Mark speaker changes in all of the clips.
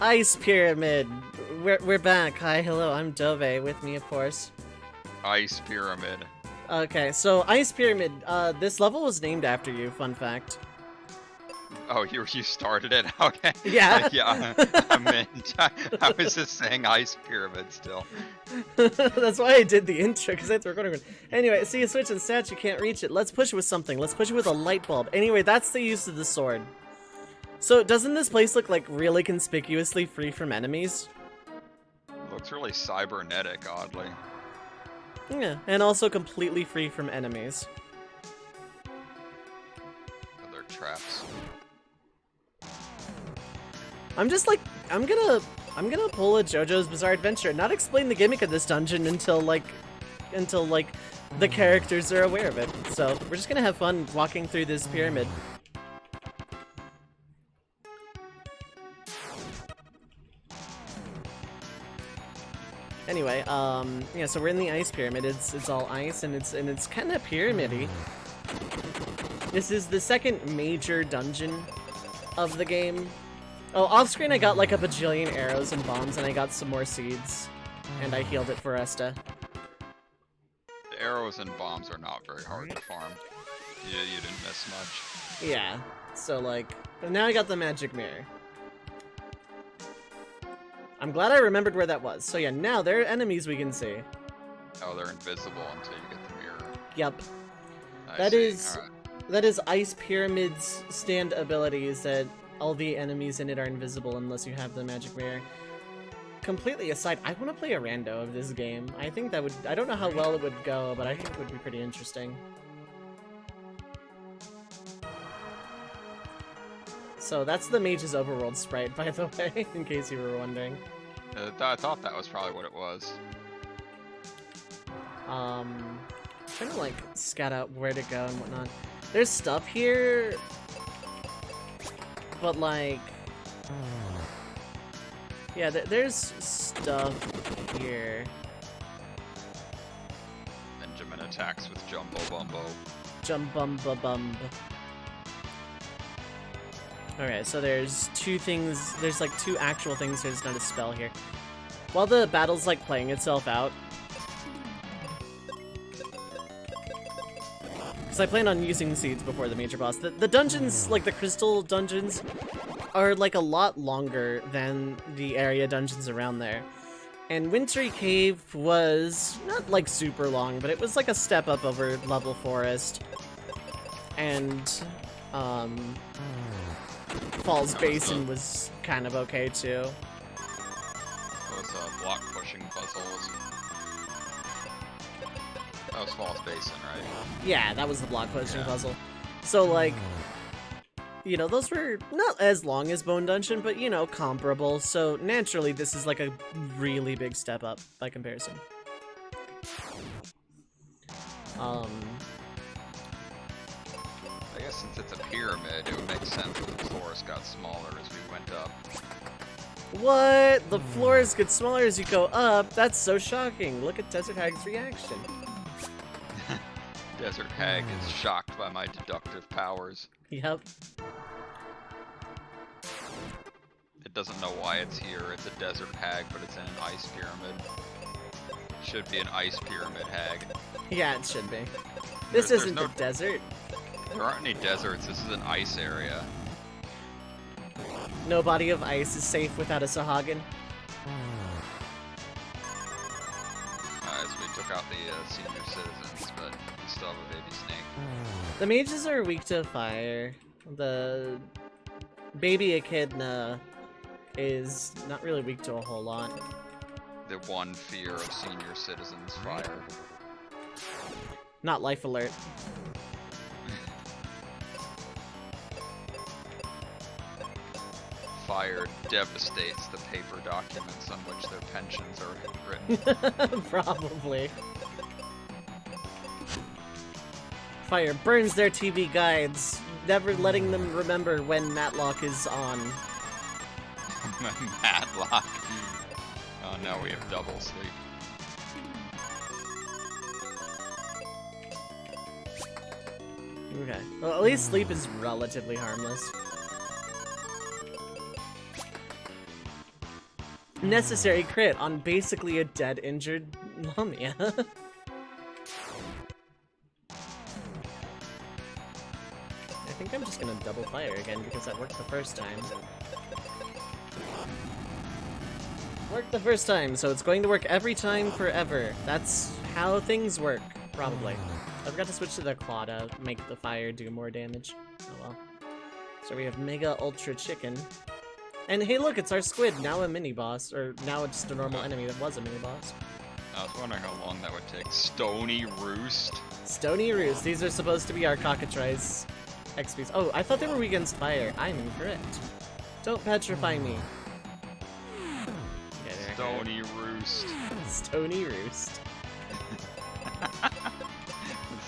Speaker 1: Ice Pyramid! We're back. Hi, hello, I'm Dove. With me, of course.
Speaker 2: Ice Pyramid.
Speaker 1: Okay, so Ice Pyramid, this level was named after you, fun fact.
Speaker 2: Oh, you started it? Okay.
Speaker 1: Yeah.
Speaker 2: Yeah, I meant, I was just saying Ice Pyramid still.
Speaker 1: That's why I did the intro, because I had the recording one. Anyway, see a switch in stats, you can't reach it. Let's push it with something. Let's push it with a light bulb. Anyway, that's the use of the sword. So, doesn't this place look like really conspicuously free from enemies?
Speaker 2: Looks really cybernetic, oddly.
Speaker 1: Yeah, and also completely free from enemies.
Speaker 2: Other traps.
Speaker 1: I'm just like, I'm gonna pull a JoJo's Bizarre Adventure, not explain the gimmick of this dungeon until the characters are aware of it. So we're just gonna have fun walking through this pyramid. Anyway, yeah, so we're in the ice pyramid. It's all ice and it's kind of pyramidy. This is the second major dungeon of the game. Oh, off screen I got like a bajillion arrows and bombs, and I got some more seeds, and I healed it for Esta.
Speaker 2: The arrows and bombs are not very hard to farm. You didn't miss much.
Speaker 1: Yeah, so like, now I got the magic mirror. I'm glad I remembered where that was. So yeah, now there are enemies we can see.
Speaker 2: Oh, they're invisible until you get the mirror.
Speaker 1: Yep.
Speaker 2: I see.
Speaker 1: That is Ice Pyramid's stand abilities, that all the enemies in it are invisible unless you have the magic mirror. Completely aside, I want to play a rando of this game. I think that would, I don't know how well it would go, but I think it would be pretty interesting. So that's the Mage's overworld sprite, by the way, in case you were wondering.
Speaker 2: I thought that was probably what it was.
Speaker 1: Trying to like scout out where to go and whatnot. There's stuff here, but like, yeah, there's stuff here.
Speaker 2: Benjamin attacks with Jumbo Bumbo.
Speaker 1: Jumbumba-bumb. Alright, so there's two things, there's like two actual things, there's not a spell here. While the battle's like playing itself out, because I plan on using seeds before the major boss. The dungeons, like the crystal dungeons, are like a lot longer than the area dungeons around there. And Wintry Cave was not like super long, but it was like a step up over Level Forest. And Falls Basin was kind of okay too.
Speaker 2: Those block pushing puzzles. That was Falls Basin, right?
Speaker 1: Yeah, that was the block pushing puzzle. So like, you know, those were not as long as Bone Dungeon, but you know, comparable. So naturally, this is like a really big step up by comparison.
Speaker 2: I guess since it's a pyramid, it would make sense that the floors got smaller as we went up.
Speaker 1: What? The floors get smaller as you go up? That's so shocking. Look at Desert Hag's reaction.
Speaker 2: Desert Hag is shocked by my deductive powers.
Speaker 1: Yep.
Speaker 2: It doesn't know why it's here. It's a desert hag, but it's in an ice pyramid. Should be an ice pyramid hag.
Speaker 1: Yeah, it should be. This isn't the desert.
Speaker 2: There aren't any deserts. This is an ice area.
Speaker 1: No body of ice is safe without a Sahagin.
Speaker 2: As we took out the senior citizens, but we still have a baby snake.
Speaker 1: The mages are weak to fire. The baby echidna is not really weak to a whole lot.
Speaker 2: The one fear of senior citizens, fire.
Speaker 1: Not life alert.
Speaker 2: Fire devastates the paper documents on which their pensions are written.
Speaker 1: Probably. Fire burns their TV guides, never letting them remember when Matlock is on.
Speaker 2: Matlock. Oh no, we have double sleep.
Speaker 1: Okay. Well, at least sleep is relatively harmless. necessary crit on basically a dead, injured Lamia. I think I'm just gonna double fire again because that worked the first time. Worked the first time, so it's going to work every time forever. That's how things work, probably. I forgot to switch to the claw to make the fire do more damage. Oh well. So we have Mega Ultra Chicken. And hey look, it's our squid, now a mini-boss. Or now it's just a normal enemy that was a mini-boss.
Speaker 2: I was wondering how long that would take. Stony Roost?
Speaker 1: Stony Roost. These are supposed to be our cockatrice XPs. Oh, I thought they were weak against fire. I'm incorrect. Don't petrify me.
Speaker 2: Stony Roost.
Speaker 1: Stony Roost.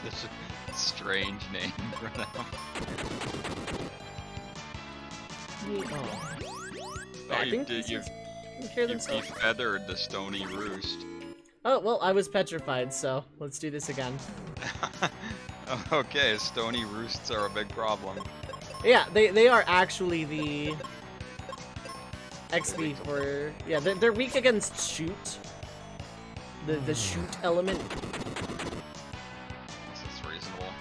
Speaker 2: It's such a strange name for them.
Speaker 1: Oh.
Speaker 2: Oh, you
Speaker 1: hear themselves.
Speaker 2: feathered the Stony Roost.
Speaker 1: Oh, well, I was petrified, so let's do this again.
Speaker 2: Okay, Stony Roosts are a big problem.
Speaker 1: Yeah, they are actually the XP for... Yeah, they're weak against shoot. The shoot element.
Speaker 2: This is reasonable.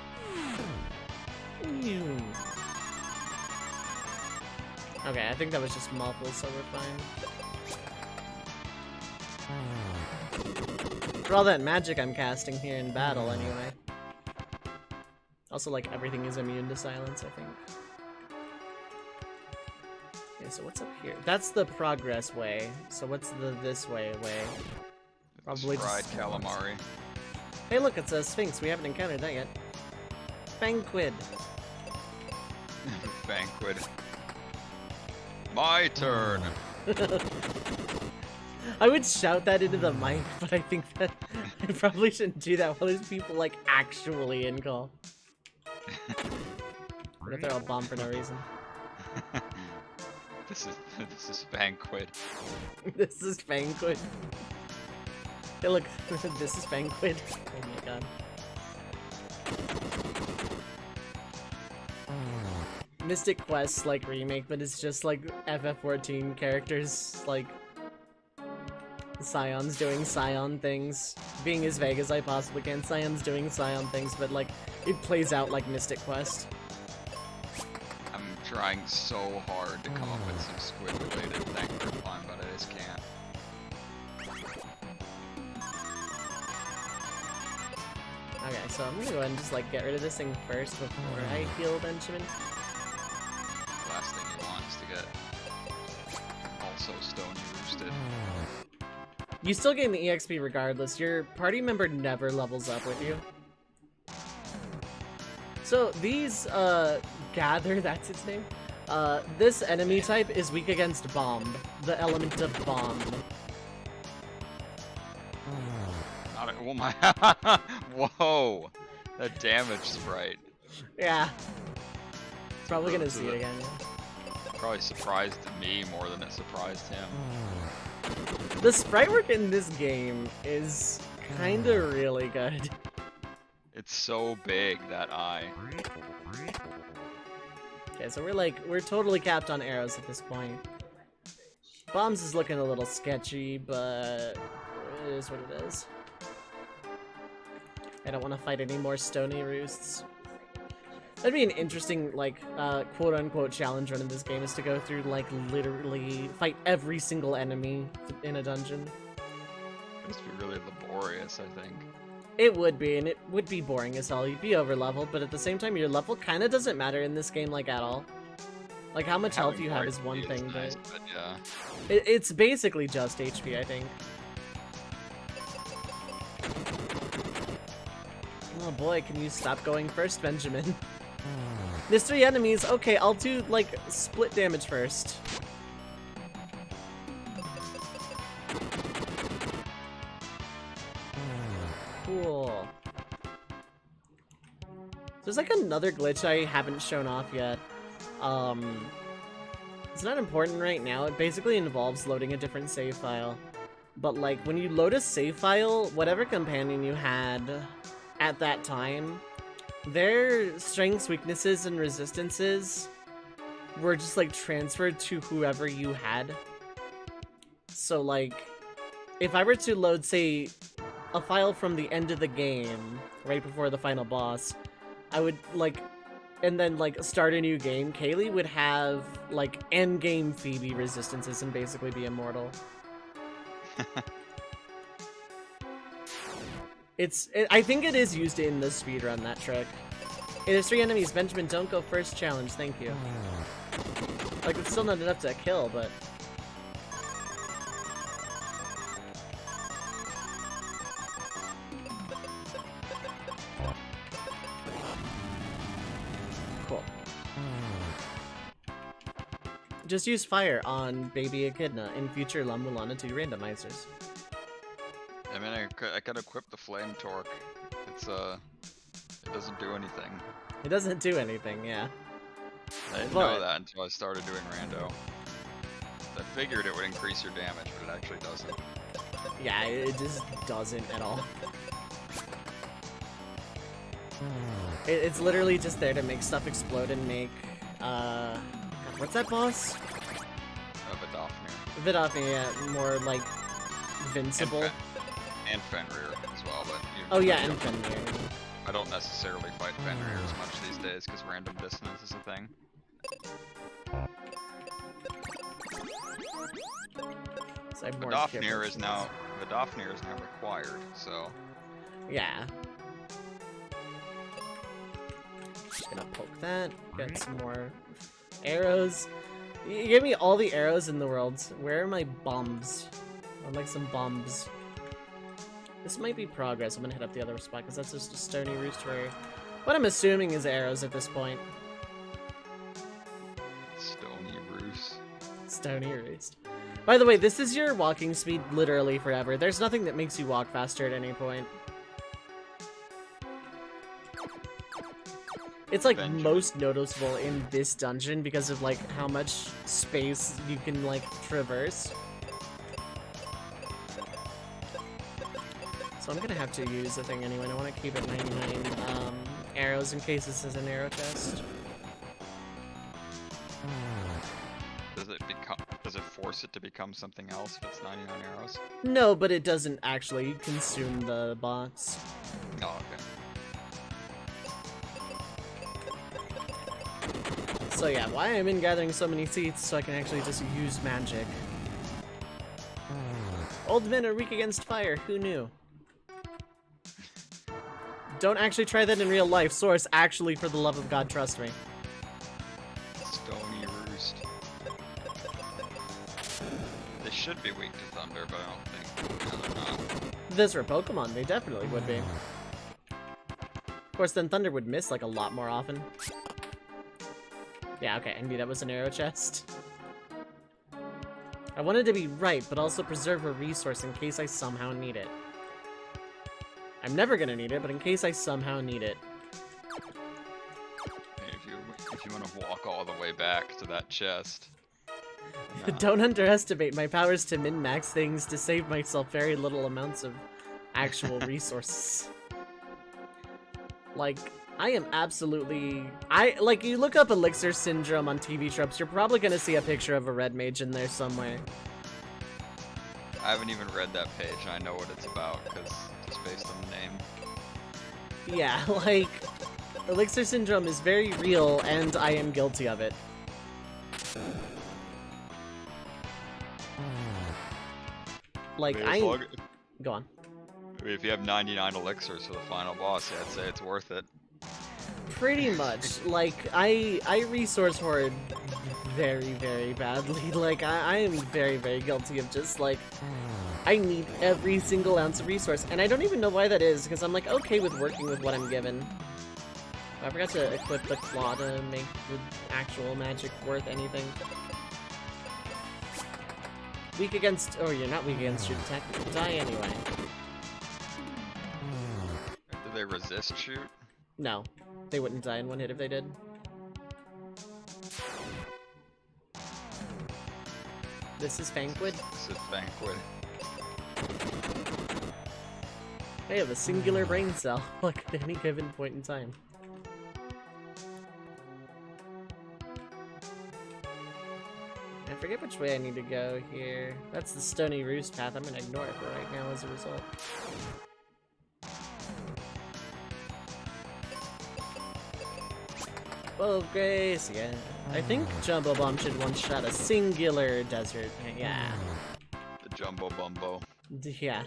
Speaker 1: Okay, I think that was just muffled, so we're fine. For all that magic I'm casting here in battle, anyway. Also, like, everything is immune to silence, I think. Okay, so what's up here? That's the progress way. So what's the this way? Probably
Speaker 2: fried
Speaker 1: just
Speaker 2: calamari.
Speaker 1: Hey, look, it's a Sphinx. We haven't encountered that yet. Banquid.
Speaker 2: Banquet. My turn.
Speaker 1: I would shout that into the mic, but I think that I probably shouldn't do that while there's people, like, actually in call. What if they're all bombed for no reason?
Speaker 2: This is Banquet.
Speaker 1: This is Banquid. Hey, look, this is Banquid. Oh my god. Mystic Quest like remake, but it's just like FF14 characters, like Scions doing Scion things, being as vague as I possibly can. Scions doing Scion things, but like it plays out like Mystic Quest.
Speaker 2: I'm trying so hard to come up with some squid-related thing for fun, but I just can't.
Speaker 1: Okay, so I'm gonna go ahead and just like get rid of this thing first before I heal Benjamin.
Speaker 2: Last thing you want is to get also Stony Roosted.
Speaker 1: You still gain the EXP regardless. Your party member never levels up with you. So these, Gather, that's its name. This enemy type is weak against Bomb, the element of Bomb.
Speaker 2: Not a, oh my, whoa, that damage sprite.
Speaker 1: Yeah. Probably gonna see it again, yeah.
Speaker 2: Probably surprised me more than it surprised him.
Speaker 1: The sprite work in this game is kinda really good.
Speaker 2: It's so big, that eye.
Speaker 1: Okay, so we're totally capped on arrows at this point. Bombs is looking a little sketchy, but it is what it is. I don't want to fight any more Stony Roosts. That'd be an interesting, like, quote-unquote challenge run in this game, is to go through, like, literally fight every single enemy in a dungeon.
Speaker 2: It must be really laborious, I think.
Speaker 1: It would be, and it would be boring as hell. You'd be over-leveled, but at the same time, your level kind of doesn't matter in this game, like, at all. Like, how much health you have is one thing,
Speaker 2: nice,
Speaker 1: but
Speaker 2: yeah.
Speaker 1: It's basically just HP, I think. Oh boy, can you stop going first, Benjamin? There's 3 enemies. Okay, I'll do, like, split damage first. Cool. There's, like, another glitch I haven't shown off yet. It's not important right now. It basically involves loading a different save file. But, like, when you load a save file, whatever companion you had at that time, their strengths, weaknesses, and resistances were just, like, transferred to whoever you had. So, like, if I were to load, say, a file from the end of the game, right before the final boss, I would, like, and then, like, start a new game, Kaylee would have, like, endgame Phoebe resistances and basically be immortal. I think it is used in the speedrun, that trick. Hey, there's 3 enemies. Benjamin, don't go first challenge. Thank you. Like, it's still not enough to kill, but... Cool. Just use fire on Baby Echidna in future La Mulana 2 randomizers.
Speaker 2: I mean, I could equip the flame torque. It's it doesn't do anything.
Speaker 1: It doesn't do anything, yeah.
Speaker 2: I didn't know that until I started doing rando. I figured it would increase your damage, but it actually doesn't.
Speaker 1: Yeah, it just doesn't at all. It's literally just there to make stuff explode and make, God, what's that boss?
Speaker 2: Vidofnir.
Speaker 1: Vidofnir, yeah, more, like, invincible.
Speaker 2: And Fenrir as well, but...
Speaker 1: Oh yeah, and Fenrir.
Speaker 2: I don't necessarily fight Fenrir as much these days, because random dissonance is a thing.
Speaker 1: So
Speaker 2: Vidofnir is now required, so...
Speaker 1: Yeah. Just gonna poke that, get some more arrows. You give me all the arrows in the world. Where are my bombs? I'd like some bombs. This might be progress. I'm gonna hit up the other spot because that's just a stony roost where what I'm assuming is arrows at this point.
Speaker 2: Stony roost.
Speaker 1: Stony roost. By the way, this is your walking speed literally forever. There's nothing that makes you walk faster at any point. It's like most noticeable in this dungeon because of like how much space you can like traverse. So I'm gonna have to use the thing anyway. I want to keep it 99 arrows in case this is an arrow chest.
Speaker 2: Does it force it to become something else if it's 99 arrows?
Speaker 1: No, but it doesn't actually consume the box.
Speaker 2: Oh, okay.
Speaker 1: So yeah, why I'm in gathering so many seeds so I can actually just use magic. Old men are weak against fire. Who knew? Don't actually try that in real life. Source, actually, for the love of God, trust me.
Speaker 2: Stony roost. They should be weak to thunder, but I don't think they're not.
Speaker 1: If this were Pokemon, they definitely would be. Of course, then thunder would miss like a lot more often. Yeah, okay, I knew that was an arrow chest. I wanted to be right, but also preserve a resource in case I somehow need it. I'm never gonna need it, but in case I somehow need it.
Speaker 2: If you want to walk all the way back to that chest. Nah.
Speaker 1: Don't underestimate my powers to min-max things to save myself very little amounts of actual resources. Like, I am absolutely... like, you look up Elixir Syndrome on TV tropes, you're probably gonna see a picture of a red mage in there somewhere.
Speaker 2: I haven't even read that page, and I know what it's about, because just based on the name.
Speaker 1: Yeah, like, Elixir Syndrome is very real, and I am guilty of it. Like, Go on.
Speaker 2: I mean, if you have 99 elixirs for the final boss, yeah, I'd say it's worth it.
Speaker 1: Pretty much. Like, I resource hoard very, very badly. Like, I am very, very guilty of just, like, I need every single ounce of resource. And I don't even know why that is, because I'm, like, okay with working with what I'm given. I forgot to equip the claw to make the actual magic worth anything. Weak against... Oh, you're not weak against shoot attack. You die anyway.
Speaker 2: Do they resist shoot?
Speaker 1: No. They wouldn't die in one hit if they did. This is Fanquid?
Speaker 2: This is Fanquid.
Speaker 1: They have a singular brain cell, like at any given point in time. I forget which way I need to go here. That's the Stony Roost path. I'm gonna ignore it for right now as a result. Well, Grace, yeah. I think Jumbo Bomb should one-shot a singular desert. Yeah.
Speaker 2: The Jumbo Bumbo.
Speaker 1: Yeah.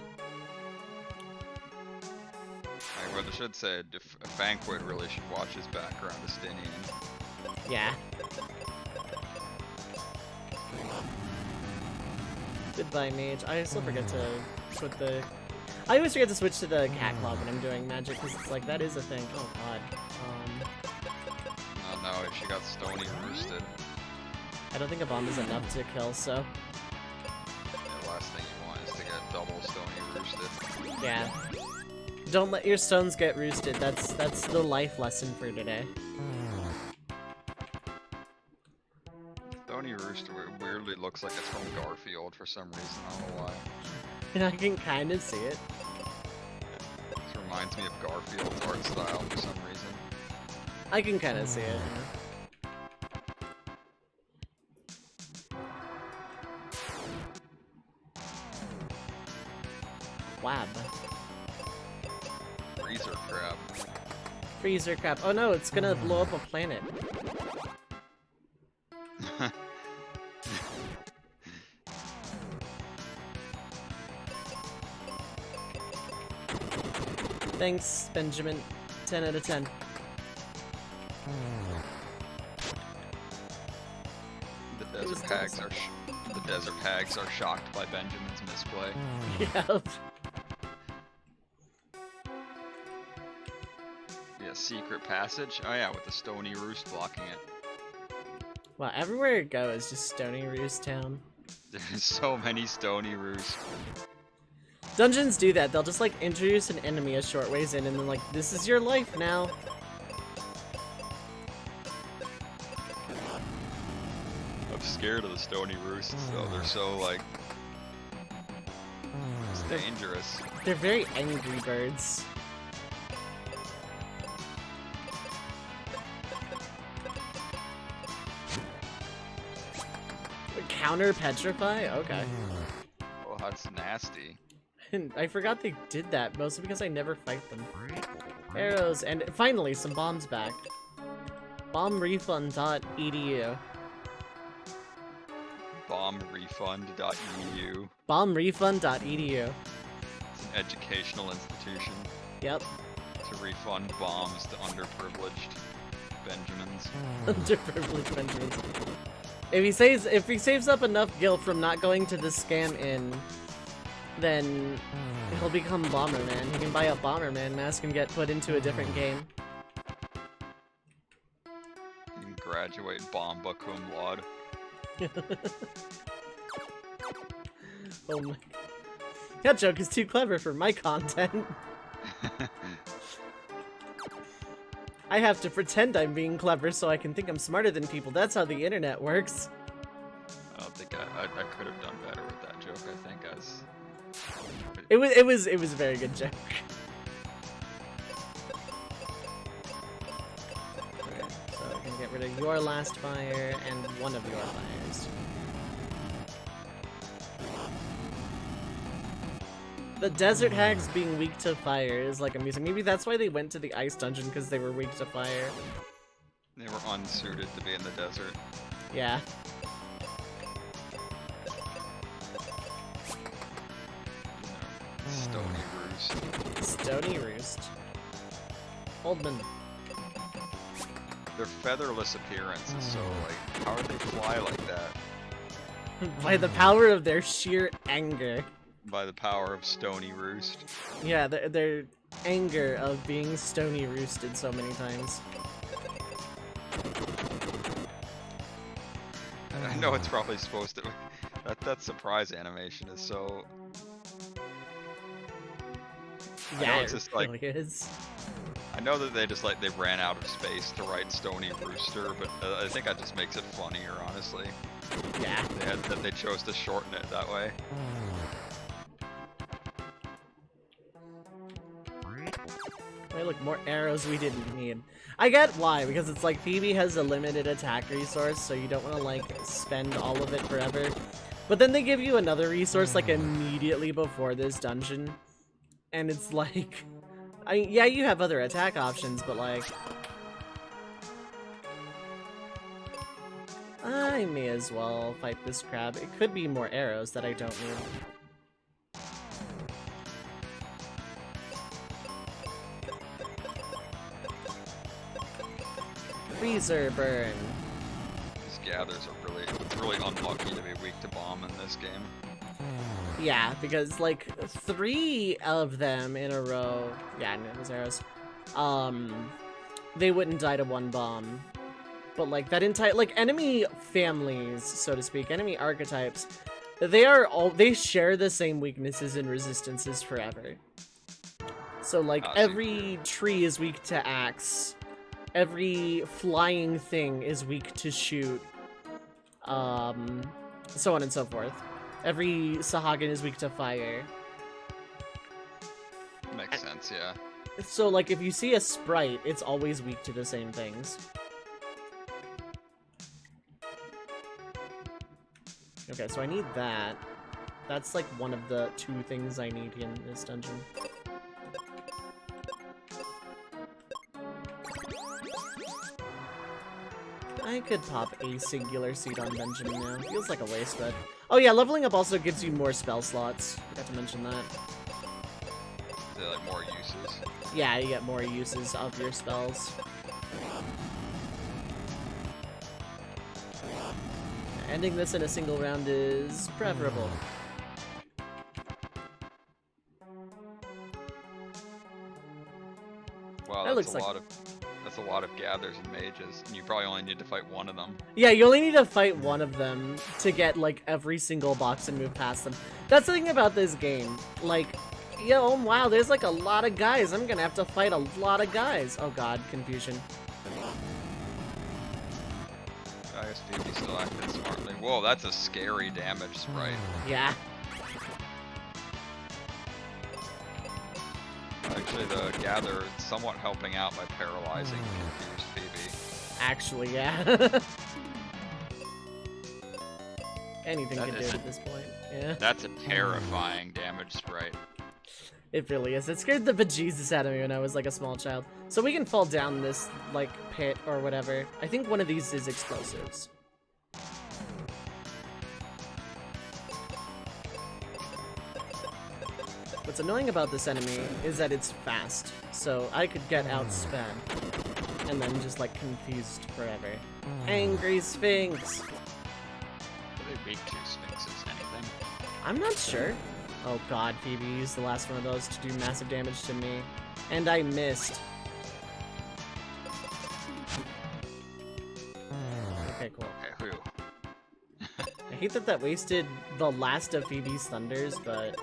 Speaker 2: I rather should say a Banquet really should watch his background to Stinian.
Speaker 1: Yeah. Goodbye, Mage. I still forget to put the... I always forget to switch to the cat claw when I'm doing magic, because it's like, that is a thing. Oh, God.
Speaker 2: Oh no, she got Stony Roosted.
Speaker 1: I don't think a bomb is enough to kill, so...
Speaker 2: The last thing you want is to get double Stony Roosted.
Speaker 1: Yeah. Don't let your stones get roosted. That's the life lesson for today.
Speaker 2: Stony Roost weirdly looks like it's from Garfield for some reason, I don't know why.
Speaker 1: And I can kind of see it.
Speaker 2: This reminds me of Garfield's art style for some reason.
Speaker 1: I can kind of see it. Wab.
Speaker 2: Freezer crab.
Speaker 1: Freezer crab. Oh no, it's gonna blow up a planet. Thanks, Benjamin. 10 out of 10.
Speaker 2: The desert hags are shocked by Benjamin's misplay.
Speaker 1: Yep.
Speaker 2: Yeah, secret passage. Oh yeah, with the Stony Roost blocking it.
Speaker 1: Wow, everywhere it goes, just Stony Roost Town.
Speaker 2: There's so many Stony Roost.
Speaker 1: Dungeons do that. They'll just like introduce an enemy a short ways in, and then like, this is your life now.
Speaker 2: I'm scared of the Stony Roosts though. They're so like, it's dangerous.
Speaker 1: They're very angry birds. Counter petrify? Okay.
Speaker 2: Oh, that's nasty.
Speaker 1: And I forgot they did that, mostly because I never fight them. Arrows, and finally, some bombs back. BombRefund.edu.
Speaker 2: BombRefund.eu.
Speaker 1: BombRefund.edu.
Speaker 2: It's an educational institution.
Speaker 1: Yep.
Speaker 2: To refund bombs to underprivileged Benjamins.
Speaker 1: Underprivileged Benjamins. If he saves up enough gil from not going to the scam inn, then he'll become Bomberman. He can buy a Bomberman mask and get put into a different game.
Speaker 2: You can graduate Bomba cum laude.
Speaker 1: Oh my... That joke is too clever for my content. I have to pretend I'm being clever so I can think I'm smarter than people. That's how the internet works.
Speaker 2: I don't think I could have done better with that joke, I think, as...
Speaker 1: It was a very good joke. Okay, so we're gonna get rid of your last fire and one of your fires. The desert hags being weak to fire is like amusing. Maybe that's why they went to the ice dungeon, because they were weak to fire.
Speaker 2: They were unsuited to be in the desert.
Speaker 1: Yeah.
Speaker 2: Stony Roost.
Speaker 1: Stony Roost. Oldman.
Speaker 2: Their featherless appearance is so like, how do they fly like that?
Speaker 1: By the power of their sheer anger.
Speaker 2: By the power of Stony Roost.
Speaker 1: Yeah, their anger of being Stony Roosted so many times.
Speaker 2: I know it's probably supposed to... That surprise animation is so...
Speaker 1: Yeah,
Speaker 2: it's just
Speaker 1: really
Speaker 2: like,
Speaker 1: is.
Speaker 2: I know that they ran out of space to write Stony Rooster, but I think that just makes it funnier, honestly.
Speaker 1: Yeah.
Speaker 2: That they chose to shorten it that way.
Speaker 1: look, more arrows we didn't need. I get why, because it's like Phoebe has a limited attack resource, so you don't want to like spend all of it forever. But then they give you another resource like immediately before this dungeon, and it's like, yeah, you have other attack options, but like, I may as well fight this crab. It could be more arrows that I don't need. Freezer burn.
Speaker 2: These gathers are really, it's really unlucky to be weak to bomb in this game.
Speaker 1: Yeah, because like 3 of them in a row, yeah, no, those arrows, they wouldn't die to 1 bomb. But like that entire, like enemy families, so to speak, enemy archetypes, they share the same weaknesses and resistances forever. So like every tree is weak to axe. Every flying thing is weak to shoot, so on and so forth. Every Sahagin is weak to fire.
Speaker 2: Makes sense, yeah.
Speaker 1: So, like, if you see a sprite, it's always weak to the same things. Okay, so I need that. That's, like, one of the 2 things I need in this dungeon. I could pop a singular seed on Benjamin now. Feels like a waste, but... Oh yeah, leveling up also gives you more spell slots. Forgot to mention that.
Speaker 2: They're like more uses.
Speaker 1: Yeah, you get more uses of your spells. Ending this in a single round is preferable.
Speaker 2: Wow, that's a lot of gathers and mages, and you probably only need to fight 1 of them.
Speaker 1: Yeah, you only need to fight 1 of them to get, like, every single box and move past them. That's the thing about this game. Like, yo, wow, there's, like, a lot of guys. I'm gonna have to fight a lot of guys. Oh god, confusion.
Speaker 2: I guess Phoebe still acted smartly. Whoa, that's a scary damage sprite.
Speaker 1: Yeah.
Speaker 2: Actually, the gather is somewhat helping out by paralyzing confused Phoebe.
Speaker 1: Actually, yeah. Anything can do it at this point. Yeah.
Speaker 2: That's a terrifying damage sprite.
Speaker 1: It really is. It scared the bejesus out of me when I was like a small child. So we can fall down this like pit or whatever. I think one of these is explosives. What's annoying about this enemy is that it's fast, so I could get outsped and then just like confused forever. Angry Sphinx!
Speaker 2: Are they weak to Sphinxes? Anything?
Speaker 1: I'm not sure. Oh god, Phoebe used the last one of those to do massive damage to me. And I missed. Okay, cool.
Speaker 2: Okay, whew.
Speaker 1: I hate that wasted the last of Phoebe's thunders, but...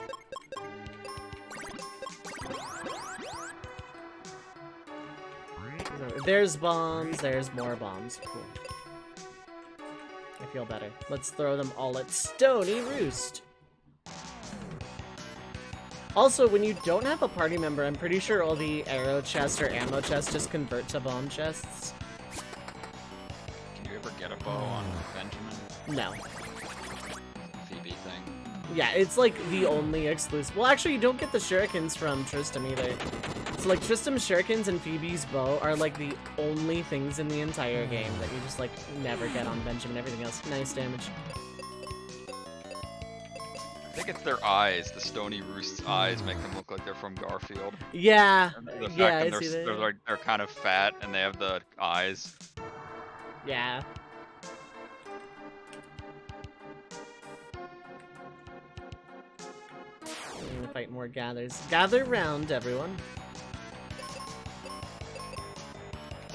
Speaker 1: There's bombs, there's more bombs. Cool. I feel better. Let's throw them all at Stony Roost. Also, when you don't have a party member, I'm pretty sure all the arrow chests or ammo chests just convert to bomb chests.
Speaker 2: Can you ever get a bow on Benjamin?
Speaker 1: No.
Speaker 2: Phoebe thing.
Speaker 1: Yeah, it's like the only exclusive. Well, actually, you don't get the shurikens from Tristram either. So like Tristram's shurikens and Phoebe's bow are like the only things in the entire game that you just like never get on Benjamin. Everything else, nice damage.
Speaker 2: I think it's their eyes. The Stony Roost's eyes make them look like they're from Garfield.
Speaker 1: Yeah,
Speaker 2: The fact
Speaker 1: yeah,
Speaker 2: that
Speaker 1: I see that.
Speaker 2: they're kind of fat and they have the eyes.
Speaker 1: Yeah. We're gonna fight more gathers. Gather round, everyone.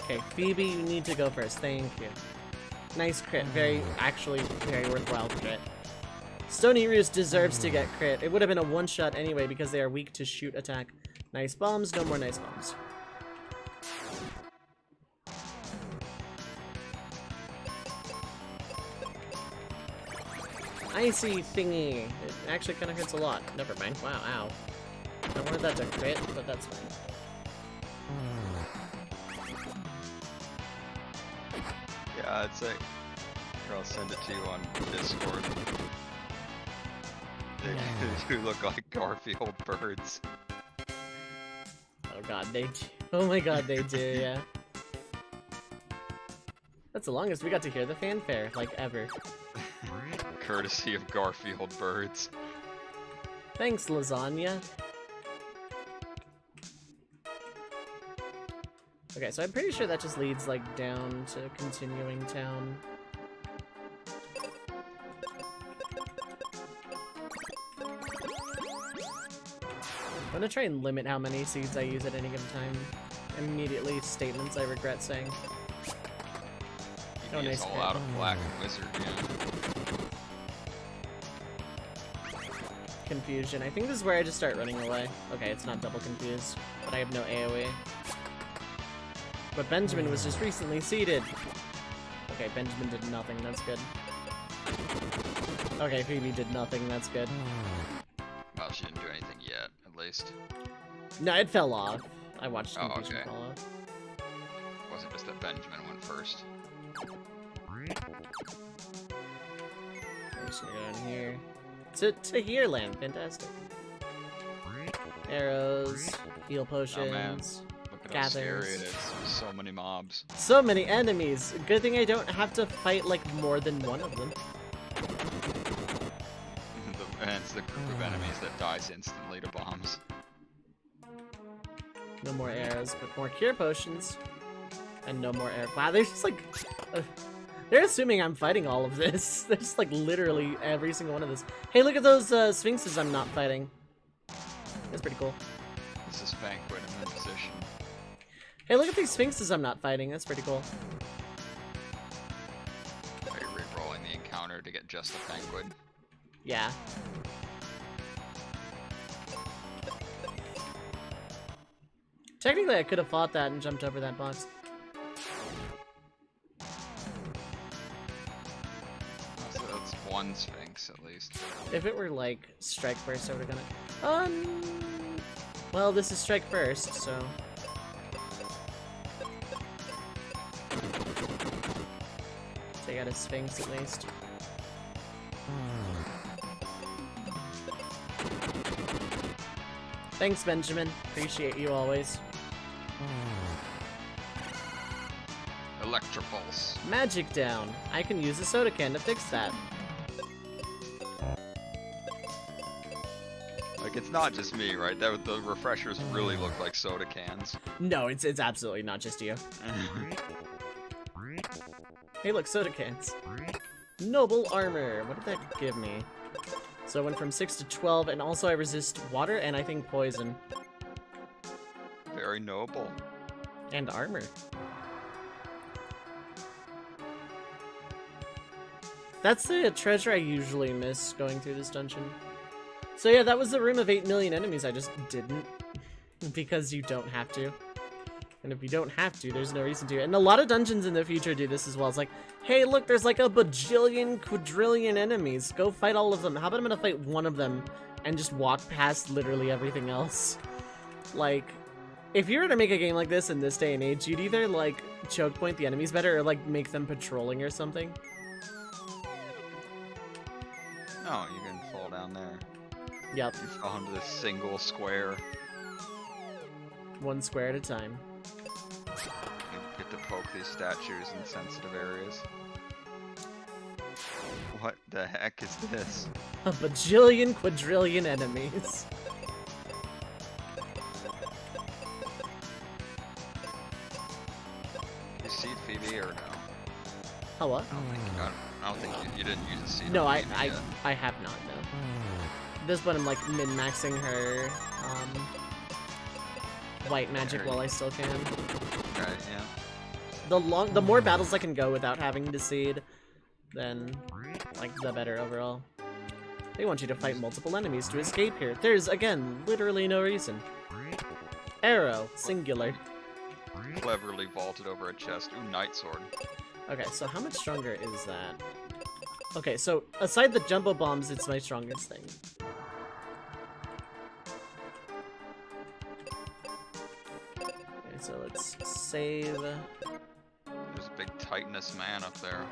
Speaker 1: Okay, Phoebe, you need to go first. Thank you. Nice crit. Actually, very worthwhile crit. Stony Roost deserves to get crit. It would have been a one-shot anyway because they are weak to shoot attack. Nice bombs, no more nice bombs. Icy thingy. It actually kind of hurts a lot. Never mind. Wow, ow. I wanted that to crit, but that's fine.
Speaker 2: Yeah, it's like, or I'll send it to you on Discord. They do look like Garfield birds.
Speaker 1: Oh god, they do. Oh my god, they do, yeah. That's the longest we got to hear the fanfare, like, ever.
Speaker 2: Courtesy of Garfield birds.
Speaker 1: Thanks, lasagna. Okay, so I'm pretty sure that just leads, like, down to continuing town. I'm gonna try and limit how many seeds I use at any given time. Immediately, statements I regret saying.
Speaker 2: You use all out of Black Wizard, yeah.
Speaker 1: Confusion. I think this is where I just start running away. Okay, it's not double confused, but I have no AoE. But Benjamin was just recently seeded. Okay, Benjamin did nothing, that's good. Okay, Phoebe did nothing, that's good.
Speaker 2: Well, she didn't do anything yet, at least.
Speaker 1: No, it fell off. I watched
Speaker 2: Oh,
Speaker 1: Confusion
Speaker 2: okay.
Speaker 1: fall off.
Speaker 2: Wasn't just that Benjamin went first.
Speaker 1: I'm just gonna go down here. To here land, fantastic. Arrows, heal potions.
Speaker 2: Oh man, look at how scary it is. There's so many mobs.
Speaker 1: So many enemies. Good thing I don't have to fight like more than one of them.
Speaker 2: And it's the group of enemies that dies instantly to bombs.
Speaker 1: No more arrows, but more cure potions. And no more arrows. Wow, there's just like... they're assuming I'm fighting all of this. There's like literally every single one of this. Hey, look at those sphinxes I'm not fighting. That's pretty cool.
Speaker 2: This is Banquet in the position.
Speaker 1: Hey, look at these sphinxes I'm not fighting. That's pretty cool.
Speaker 2: Are you re-rolling the encounter to get just a Banquet?
Speaker 1: Yeah. Technically, I could have fought that and jumped over that box.
Speaker 2: So that's one Sphinx at least.
Speaker 1: If it were like strike first, I would have done it. Well, this is strike first, so. So I got a Sphinx at least. Thanks, Benjamin. Appreciate you always.
Speaker 2: Electropulse.
Speaker 1: Magic down. I can use a soda can to fix that.
Speaker 2: Like, it's not just me, right? The refreshers really look like soda cans.
Speaker 1: No, it's absolutely not just you. Hey, look, soda cans. Noble armor. What did that give me? So I went from 6 to 12, and also I resist water and I think poison.
Speaker 2: Very noble.
Speaker 1: And armor. That's the treasure I usually miss going through this dungeon. So yeah, that was the room of 8 million enemies. I just didn't. Because you don't have to. And if you don't have to, there's no reason to. And a lot of dungeons in the future do this as well. It's like, hey, look, there's like a bajillion, quadrillion enemies. Go fight all of them. How about I'm gonna fight one of them and just walk past literally everything else? Like, if you were to make a game like this in this day and age, you'd either, like, choke point the enemies better or, like, make them patrolling or something.
Speaker 2: No, you can fall down there.
Speaker 1: Yep.
Speaker 2: You fall into this single square.
Speaker 1: One square at a time.
Speaker 2: You get to poke these statues in sensitive areas. What the heck is this?
Speaker 1: A bajillion, quadrillion enemies.
Speaker 2: You see Phoebe or no?
Speaker 1: Oh, what?
Speaker 2: I don't think you didn't use a seed.
Speaker 1: No,
Speaker 2: on
Speaker 1: I
Speaker 2: Phoebe yet.
Speaker 1: have not, no. This one I'm, like, min-maxing her, white magic while I still can.
Speaker 2: Okay, yeah.
Speaker 1: The more battles I can go without having to seed, then, like, the better overall. They want you to fight multiple enemies to escape here. There's, again, literally no reason. Arrow, singular.
Speaker 2: Cleverly vaulted over a chest. Ooh, Night Sword.
Speaker 1: Okay, so how much stronger is that? Okay, so aside the jumbo bombs, it's my strongest thing. Okay, so let's save.
Speaker 2: There's a big titanous man up there.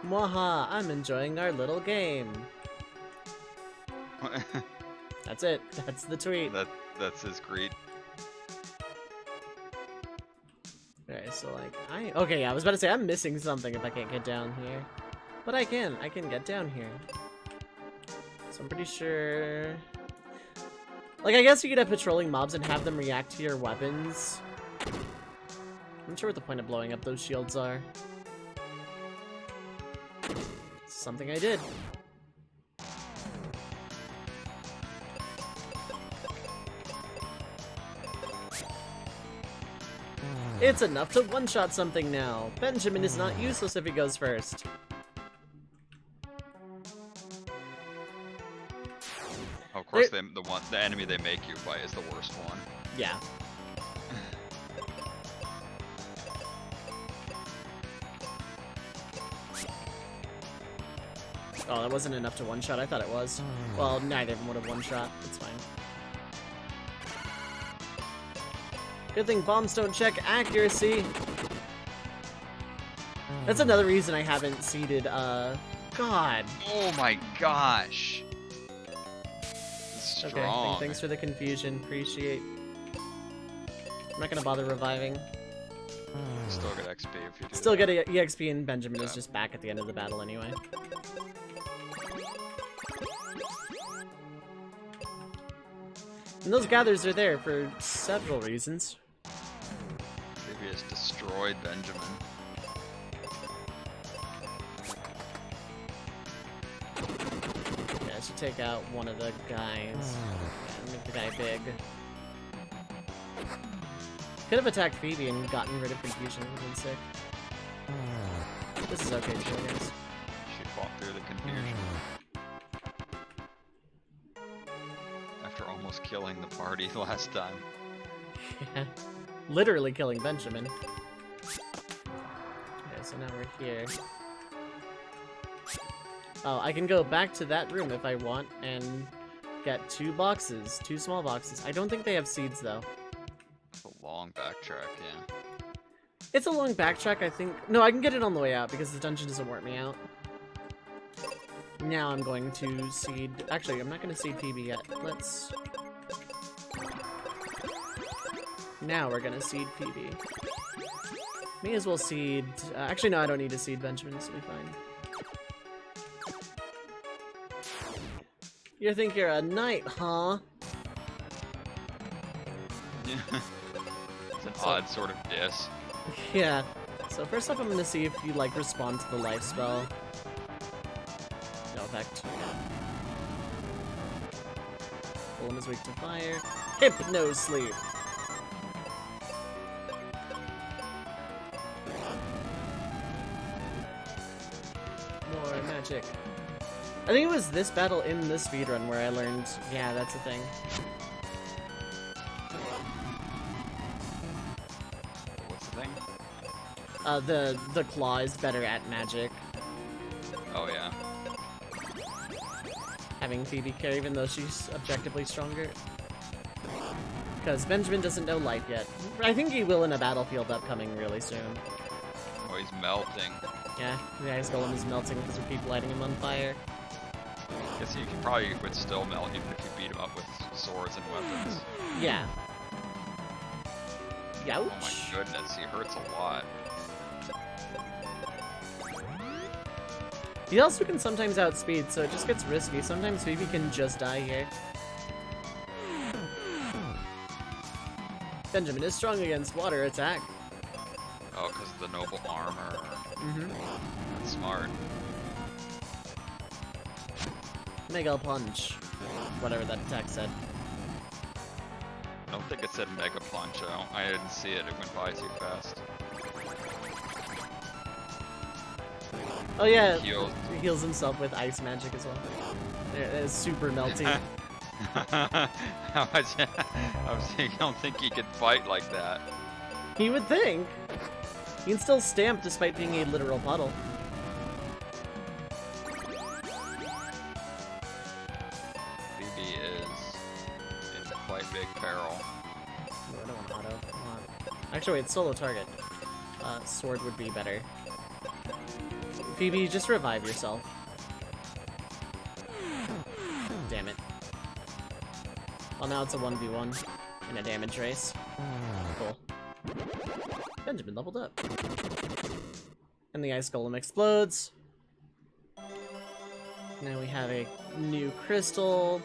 Speaker 1: Mwaha, I'm enjoying our little game. That's it. That's the tweet.
Speaker 2: That's his greet.
Speaker 1: Okay, so like, okay, yeah, I was about to say, I'm missing something if I can't get down here. But I can get down here. So I'm pretty sure... Like, I guess you could have patrolling mobs and have them react to your weapons. I'm not sure what the point of blowing up those shields are. Something I did. It's enough to one-shot something now. Benjamin is not useless if he goes first.
Speaker 2: Of course, the enemy they make you fight is the worst one.
Speaker 1: Yeah. Oh, that wasn't enough to one-shot. I thought it was. Well, neither of them would have one-shot. It's fine. Good thing bombs don't check accuracy. That's another reason I haven't seeded, God.
Speaker 2: Oh my gosh. Strong.
Speaker 1: Okay, thanks for the confusion. Appreciate. I'm not gonna bother reviving.
Speaker 2: Still get XP if you do.
Speaker 1: Still get a EXP, and Benjamin is just back at the end of the battle anyway. And those gathers are there for several reasons.
Speaker 2: Maybe it's destroyed Benjamin.
Speaker 1: Yeah, I should take out one of the guys. Yeah, make the guy big. Could have attacked Phoebe and gotten rid of confusion. It would have been sick. This is okay too, I guess.
Speaker 2: She fought through the confusion. After almost killing the party last time.
Speaker 1: Yeah. Literally killing Benjamin. Okay, so now we're here. Oh, I can go back to that room if I want and get two small boxes. I don't think they have seeds though.
Speaker 2: It's a long backtrack, yeah.
Speaker 1: It's a long backtrack, I think. No, I can get it on the way out because the dungeon doesn't warp me out. Now I'm going to seed... Actually, I'm not going to seed PB yet. Let's... Now we're going to seed PB. May as well seed... actually, no, I don't need to seed Benjamin. This will be fine. You think you're a knight, huh?
Speaker 2: It's an odd sort of diss.
Speaker 1: Yeah. So first off, I'm going to see if you, like, respond to the life spell. No effect. Golem is weak to fire. Hypno sleep. More magic. I think it was this battle in the speedrun where I learned, yeah, that's a thing.
Speaker 2: What's the thing?
Speaker 1: The claw is better at magic.
Speaker 2: Oh yeah.
Speaker 1: Having Phoebe carry even though she's objectively stronger. Because Benjamin doesn't know life yet. I think he will in a battlefield upcoming really soon.
Speaker 2: Oh, he's melting.
Speaker 1: Yeah, his golem is melting because we keep lighting him on fire.
Speaker 2: Guess you probably would still melt even if you beat him up with swords and weapons.
Speaker 1: Yeah. Youch.
Speaker 2: Oh my goodness, he hurts a lot.
Speaker 1: He also can sometimes outspeed, so it just gets risky. Sometimes Phoebe can just die here. Benjamin is strong against water attack.
Speaker 2: Oh, because of the noble armor.
Speaker 1: Mm-hmm.
Speaker 2: That's smart.
Speaker 1: Mega punch. Whatever that attack said.
Speaker 2: I don't think it said mega punch. I didn't see it. It went by too fast.
Speaker 1: Oh yeah,
Speaker 2: He
Speaker 1: heals himself with ice magic as well. It's super melty.
Speaker 2: I don't think he could fight like that.
Speaker 1: He would think. He can still stamp despite being a literal puddle.
Speaker 2: Phoebe is in quite big peril.
Speaker 1: No, I don't want auto. Come on. Actually, wait, it's solo target. sword would be better. Phoebe, just revive yourself. Damn it. Well, now it's a 1v1 in a damage race. Cool. Benjamin leveled up. And the ice golem explodes. Now we have a new crystal.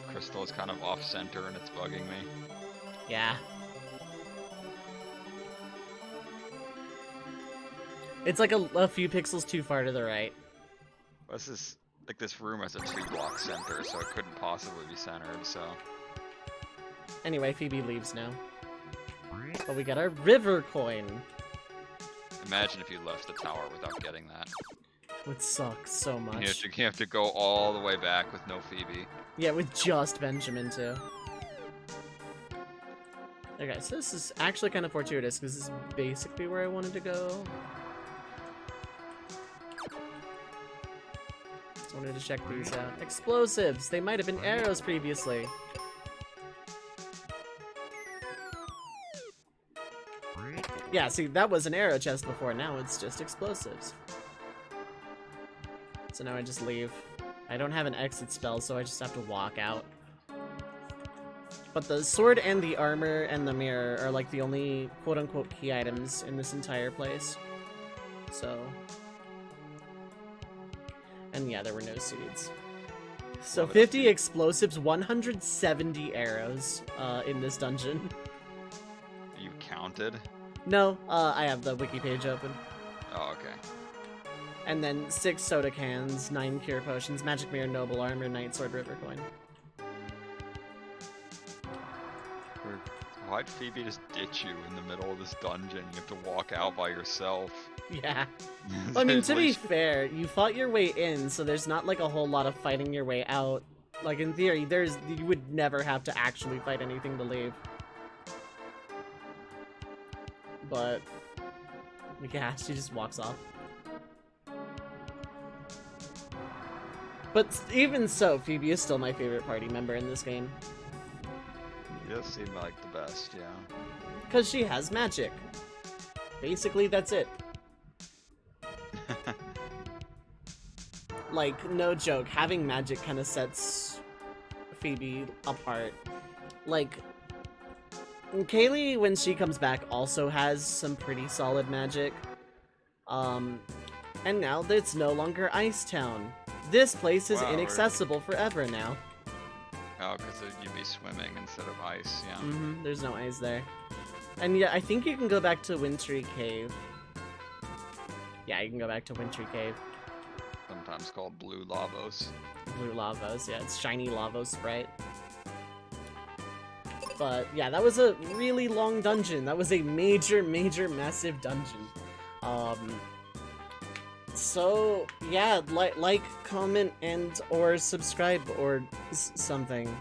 Speaker 2: Crystal is kind of off-center and it's bugging me.
Speaker 1: Yeah. It's like a few pixels too far to the right.
Speaker 2: This is like this room has a 2-block center, so it couldn't possibly be centered. So
Speaker 1: Anyway, Phoebe leaves now. But we got our river coin.
Speaker 2: imagine if you left the tower without getting that.
Speaker 1: Would suck so much.
Speaker 2: You have to go all the way back with no Phoebe.
Speaker 1: Yeah, with just Benjamin too. Okay, so this is actually kind of fortuitous because this is basically where I wanted to go. Just wanted to check these out. Explosives! They might have been arrows previously. Yeah, see, that was an arrow chest before. Now it's just explosives. So now I just leave. I don't have an exit spell, so I just have to walk out. But the sword and the armor and the mirror are like the only quote-unquote key items in this entire place. So... And yeah, there were no seeds. So 50 explosives, 170 arrows in this dungeon.
Speaker 2: You counted?
Speaker 1: No, I have the wiki page open.
Speaker 2: Oh, okay.
Speaker 1: And then 6 soda cans, 9 cure potions, magic mirror, noble armor, night sword, river coin.
Speaker 2: Why'd Phoebe just ditch you in the middle of this dungeon? You have to walk out by yourself.
Speaker 1: Yeah. I mean, to be fair, you fought your way in, so there's not like a whole lot of fighting your way out. Like in theory, you would never have to actually fight anything to leave. But yeah, she just walks off. But even so, Phoebe is still my favorite party member in this game.
Speaker 2: She does seem like the best, yeah.
Speaker 1: Because she has magic. Basically, that's it. Like, no joke, having magic kind of sets Phoebe apart. Like, Kaylee, when she comes back, also has some pretty solid magic. And now it's no longer Ice Town. This place is inaccessible forever now.
Speaker 2: Oh, because you'd be swimming instead of ice, yeah.
Speaker 1: Mm-hmm, there's no ice there. And yeah, I think you can go back to Wintry Cave. Yeah, you can go back to Wintry Cave.
Speaker 2: Sometimes called Blue Lavos.
Speaker 1: Blue Lavos, yeah, it's shiny Lavos Sprite. But yeah, that was a really long dungeon. That was a major, massive dungeon. So yeah, like, comment, and or subscribe or something.